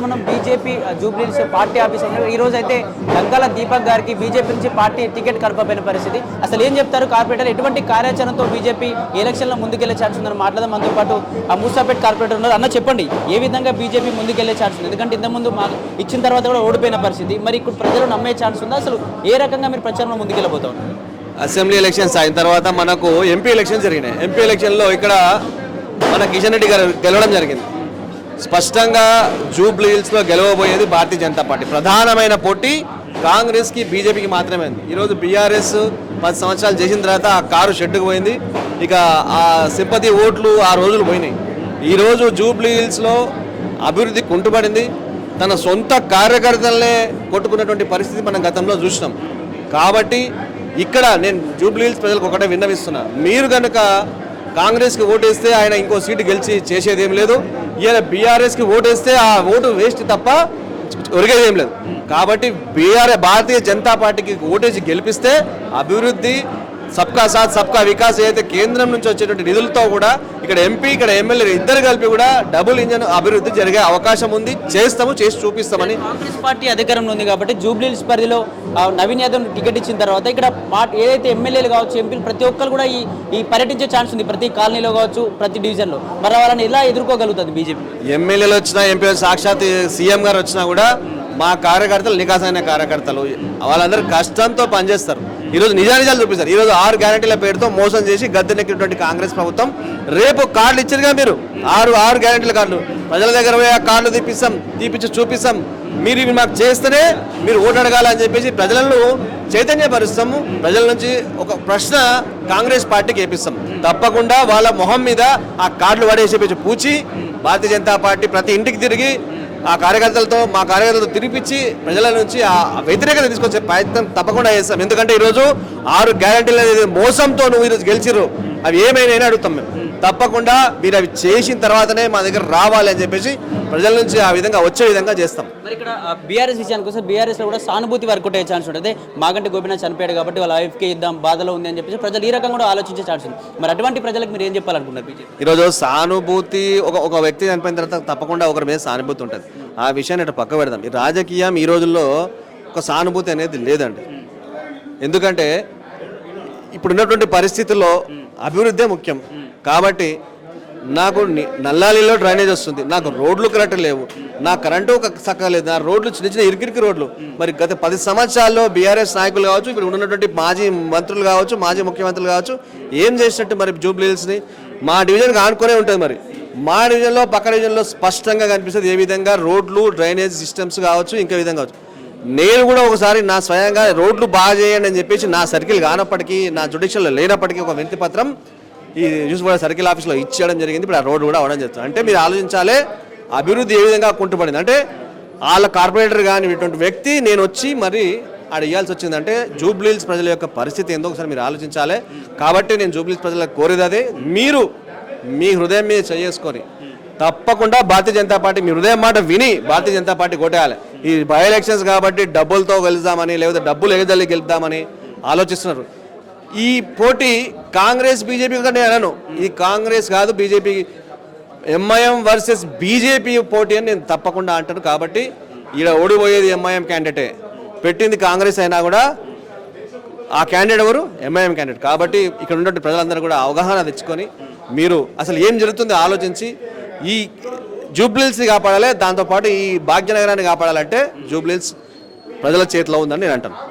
మనం BJP Jubilee Hills party office ఈ రోజు అయితే గంగాల దీపక్ గారికి బీజేపీ నుంచి పార్టీ టికెట్ కలపబడిన పరిస్థితి. అసలు ఏం చెప్తారు కార్పొరేటర్, ఎటువంటి కార్యాచరణతో బీజేపీ ఎలక్షన్లో ముందుకెళ్లే ఛాన్స్ ఉందని మాట్లాడదాం. మనతో పాటు మూసాపేట్ కార్పొరేటర్ ఉన్నారు. అన్న చెప్పండి, ఏ విధంగా బీజేపీ ముందుకెళ్లే ఛాన్స్ ఉంది? ఎందుకంటే ఇంతకుముందు మాకు ఇచ్చిన తర్వాత కూడా ఓడిపోయిన పరిస్థితి, మరి ఇప్పుడు ప్రజలు నమ్మే ఛాన్స్ ఉందా? అసలు ఏ రకంగా మీరు ప్రచారంలో ముందుకెళ్ళబోతాం? అసెంబ్లీ ఎలక్షన్స్ అయిన తర్వాత మనకు ఎంపీ ఎలక్షన్స్ జరిగినాయి. ఎంపీ ఎలక్షన్లో ఇక్కడ మన కిషన్ రెడ్డి గారు గెలవడం జరిగింది. స్పష్టంగా జూబ్లీహిల్స్లో గెలవబోయేది భారతీయ జనతా పార్టీ. ప్రధానమైన పోటీ కాంగ్రెస్కి బీజేపీకి మాత్రమే ఉంది. ఈరోజు బీఆర్ఎస్ 10 సంవత్సరాలు చేసిన తర్వాత ఆ కారు షెడ్డుకు పోయింది. ఇక ఆ సింపతి ఓట్లు ఆ రోజులు పోయినాయి. ఈరోజు జూబ్లీహిల్స్లో అభివృద్ధి కుంటుపడింది. తన సొంత కార్యకర్తలనే కొట్టుకున్నటువంటి పరిస్థితి మనం గతంలో చూసినాం. కాబట్టి ఇక్కడ నేను జూబ్లీహిల్స్ ప్రజలకు ఒకటే విన్నవిస్తున్నా, మీరు కనుక కాంగ్రెస్కి ఓటేస్తే ఆయన ఇంకో సీటు గెలిచి చేసేది ఏం లేదు. ఈయన బీఆర్ఎస్కి ఓటేస్తే ఆ ఓటు వేస్ట్ తప్ప ఒరిగేది ఏం లేదు. కాబట్టి భారతీయ జనతా పార్టీకి ఓటేసి గెలిపిస్తే అభివృద్ధి, సబ్కా సాత్ సబ్కా వికాస్ ఏదైతే కేంద్రం నుంచి వచ్చేటువంటి నిధులతో కూడా ఇక్కడ ఎంపీ ఇక్కడ ఎమ్మెల్యే ఇద్దరు కలిపి కూడా డబుల్ ఇంజన్ అభివృద్ధి జరిగే అవకాశం ఉంది. చేసి చూపిస్తామని. కాంగ్రెస్ పార్టీ అధికారంలో ఉంది కాబట్టి జూబ్లీహిల్స్ పరిధిలో నవీన్ యాదవ్ టికెట్ ఇచ్చిన తర్వాత ఇక్కడ ఏదైతే ఎమ్మెల్యేలు కావచ్చు, ఎంపీలు ప్రతి ఒక్కరు కూడా ఈ పర్యటించే ఛాన్స్ ఉంది. ప్రతి కాలనీలో కావచ్చు, ప్రతి డివిజన్లో. మరి వాళ్ళని ఎలా ఎదుర్కోగలుగుతుంది బీజేపీ? ఎమ్మెల్యేలు వచ్చినా, ఎంపీ సాక్షాత్ సీఎం గారు వచ్చినా కూడా మా కార్యకర్తలు నికాసైన కార్యకర్తలు, వాళ్ళందరూ కష్టంతో పనిచేస్తారు. ఈరోజు నిజాలు చూపిస్తారు. ఈరోజు 6 గ్యారెంటీల పేరుతో మోసం చేసి గద్దెనెక్కినటువంటి కాంగ్రెస్ ప్రభుత్వం రేపు కార్డులు ఇచ్చారుగా. మీరు 6 గ్యారెంటీల కార్డులు ప్రజల దగ్గర పోయి ఆ కార్డులు తీపిచ్చి చూపిస్తాం, మీరు ఇవి మాకు చేస్తేనే మీరు ఓటు అడగాలని చెప్పేసి ప్రజలను చైతన్యపరుస్తాము. ప్రజల నుంచి ఒక ప్రశ్న కాంగ్రెస్ పార్టీకి వేపిస్తాం. తప్పకుండా వాళ్ళ మొహం మీద ఆ కార్డులు పడేసి పూచి భారతీయ జనతా పార్టీ ప్రతి ఇంటికి తిరిగి మా కార్యకర్తలతో తిరిపించి ప్రజల నుంచి ఆ వ్యతిరేకత తీసుకొచ్చే ప్రయత్నం తప్పకుండా చేస్తాం. ఎందుకంటే ఈరోజు 6 గ్యారెంటీలు మోసంతో నువ్వు ఈరోజు గెలిచిర్రు, అవి ఏమైనా అడుగుతాం మేము. తప్పకుండా మీరు అవి చేసిన తర్వాతనే మా దగ్గర రావాలి అని చెప్పేసి ప్రజల నుంచి ఆ విధంగా వచ్చే విధంగా చేస్తాం. మరి ఇక్కడ బీఆర్ఎస్ విషయానికి వస్తే బీఆర్ఎస్లో కూడా సానుభూతి వర్కౌట్ అయ్యే ఛాన్స్ ఉంటుంది. మాగంటి గోపీనాథ్ చనిపోయాడు కాబట్టి వాళ్ళ వైఫ్కి ఇద్దాం, బాధలో ఉంది అని చెప్పేసి ప్రజలు ఈ రకంగా కూడా ఆలోచించే ఛాన్స్ ఉంది. మరి అటువంటి ప్రజలకు మీరు ఏం చెప్పాలనుకున్నారు బీజేపీ? ఈరోజు సానుభూతి ఒక వ్యక్తి చనిపోయిన తర్వాత తప్పకుండా ఒకరి మీద సానుభూతి ఉంటుంది. ఆ విషయాన్ని అటు పక్క పెడదాం. ఈ రాజకీయం ఈ రోజుల్లో ఒక సానుభూతి అనేది లేదండి. ఎందుకంటే ఇప్పుడున్నటువంటి పరిస్థితుల్లో అభివృద్ధే ముఖ్యం. కాబట్టి నాకు నల్లాలిలో డ్రైనేజ్ వస్తుంది, నాకు రోడ్లు కరెక్ట్ లేవు, నా కరెంటు చక్కగా లేదు, నా రోడ్లు చిన్న ఇరికి రోడ్లు. మరి గత 10 సంవత్సరాల్లో బీఆర్ఎస్ నాయకులు కావచ్చు, ఇప్పుడు ఉన్నటువంటి మాజీ మంత్రులు కావచ్చు, మాజీ ముఖ్యమంత్రులు కావచ్చు, ఏం చేసినట్టు మరి జూబ్లీహిల్స్ని మా డివిజన్కి ఆనుకునే ఉంటుంది. మరి మా డివిజన్లో పక్క డివిజన్లో స్పష్టంగా కనిపిస్తుంది ఏ విధంగా రోడ్లు, డ్రైనేజ్ సిస్టమ్స్ కావచ్చు, ఇంకా విధంగా కావచ్చు. నేను కూడా ఒకసారి నా స్వయంగా రోడ్లు బాగా చేయండి అని చెప్పేసి నా సర్కిల్ కానప్పటికీ, నా జ్యుడిషియల్లో లేనప్పటికీ ఒక వినతి పత్రం ఈ న్యూస్ సర్కిల్ ఆఫీస్లో ఇచ్చేయడం జరిగింది. ఇప్పుడు ఆ రోడ్డు కూడా అవడం జరుగుతుంది. అంటే మీరు ఆలోచించాలి అభివృద్ధి ఏ విధంగా కుంటుపడింది. అంటే వాళ్ళ కార్పొరేటర్ కానీ ఇటువంటి వ్యక్తి నేను వచ్చి మరి ఆడ ఇవ్వాల్సి వచ్చిందంటే జూబ్లీహిల్స్ ప్రజల యొక్క పరిస్థితి ఏందో ఒకసారి మీరు ఆలోచించాలి. కాబట్టి నేను జూబ్లీహిల్స్ ప్రజలకు కోరేది అదే, మీరు మీ హృదయం మీద చేసుకొని తప్పకుండా భారతీయ జనతా పార్టీ మీ హృదయం మాట విని భారతీయ జనతా పార్టీ కొట్టేయాలి. ఈ బై ఎలక్షన్స్ కాబట్టి డబ్బులతో గెలుద్దామని లేకపోతే డబ్బులు ఎగజల్లి గెలుద్దామని ఆలోచిస్తున్నారు. ఈ పోటీ కాంగ్రెస్ బీజేపీ కంటే అనను, ఇది కాంగ్రెస్ కాదు బీజేపీ, ఎంఐఎం వర్సెస్ బీజేపీ పోటీ అని నేను తప్పకుండా అంటాను. కాబట్టి ఈడ ఓడిపోయేది ఎంఐఎం క్యాండిడేటే, పెట్టింది కాంగ్రెస్ అయినా కూడా ఆ క్యాండిడేట్ ఎవరు? MIM candidate. కాబట్టి ఇక్కడ ఉన్నటువంటి ప్రజలందరూ కూడా అవగాహన తెచ్చుకొని మీరు అసలు ఏం జరుగుతుందో ఆలోచించి ఈ జూబ్లీహిల్స్ని కాపాడాలి, దాంతోపాటు ఈ భాగ్యనగరాన్ని కాపాడాలంటే జూబ్లీహిల్స్ ప్రజల చేతిలో ఉందని నేను అంటాను.